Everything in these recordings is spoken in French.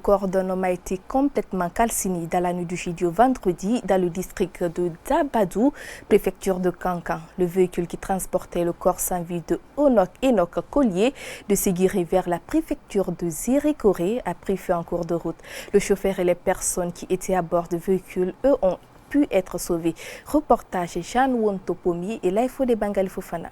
Le corps d'un homme a été complètement calciné dans la nuit du jeudi au vendredi dans le district de Dabadou, préfecture de Kankan. Le véhicule qui transportait le corps sans vie de Enoch Collier de Séguiré vers la préfecture de Zérékoré a pris feu en cours de route. Le chauffeur et les personnes qui étaient à bord du véhicule, eux, ont pu être sauvés. Reportage Jean Wontopomi et Laifo de Bangali Fofana.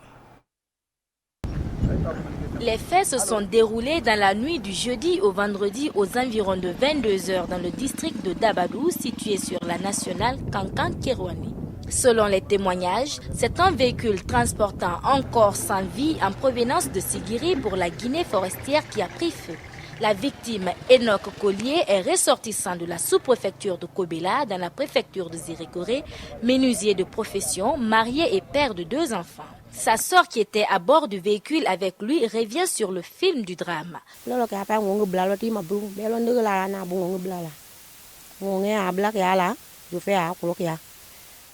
Les faits se sont déroulés dans la nuit du jeudi au vendredi aux environs de 22 h dans le district de Dabadou, situé sur la nationale Kankan-Kérouani. Selon les témoignages, c'est un véhicule transportant un corps sans vie en provenance de Séguiré pour la Guinée forestière qui a pris feu. La victime, Enoch Collier, est ressortissant de la sous-préfecture de Kobela dans la préfecture de Zérékoré, menuisier de profession, marié et père de 2 enfants. Sa sœur qui était à bord du véhicule avec lui revient sur le film du drame.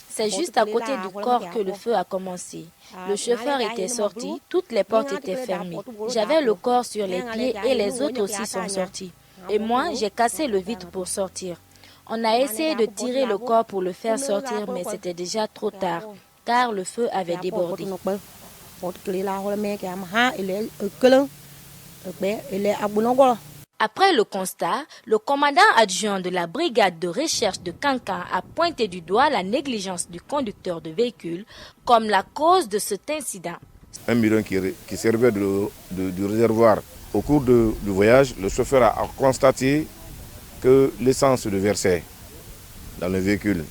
C'est juste à côté du corps que le feu a commencé. Le chauffeur était sorti, toutes les portes étaient fermées. J'avais le corps sur les pieds et les autres aussi sont sortis. Et moi, j'ai cassé le vitre pour sortir. On a essayé de tirer le corps pour le faire sortir, mais c'était déjà trop tard, car le feu avait débordé. Après le constat, le commandant adjoint de la brigade de recherche de Kankan a pointé du doigt la négligence du conducteur de véhicule comme la cause de cet incident. Un bidon qui servait du réservoir. Au cours du voyage, le chauffeur a constaté que l'essence se déversait dans le véhicule.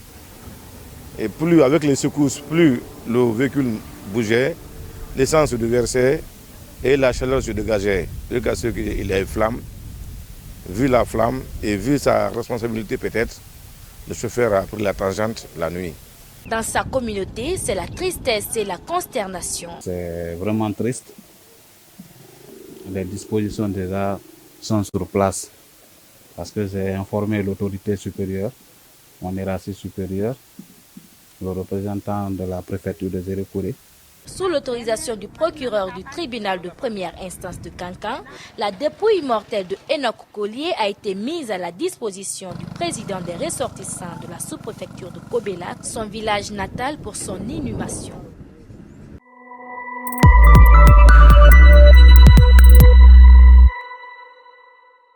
Et plus avec les secousses, plus le véhicule bougeait, l'essence se déversait et la chaleur se dégageait. Le cas c'est qu'il y a une flamme. Vu la flamme et vu sa responsabilité peut-être, le chauffeur a pris la tangente la nuit. Dans sa communauté, c'est la tristesse et la consternation. C'est vraiment triste. Les dispositions déjà sont sur place parce que j'ai informé l'autorité supérieure, mon hiérarchie supérieure, le représentant de la préfecture de Zérékoré. Sous l'autorisation du procureur du tribunal de première instance de Kankan, la dépouille mortelle de Enoch Collier a été mise à la disposition du président des ressortissants de la sous-préfecture de Kobela, son village natal, pour son inhumation.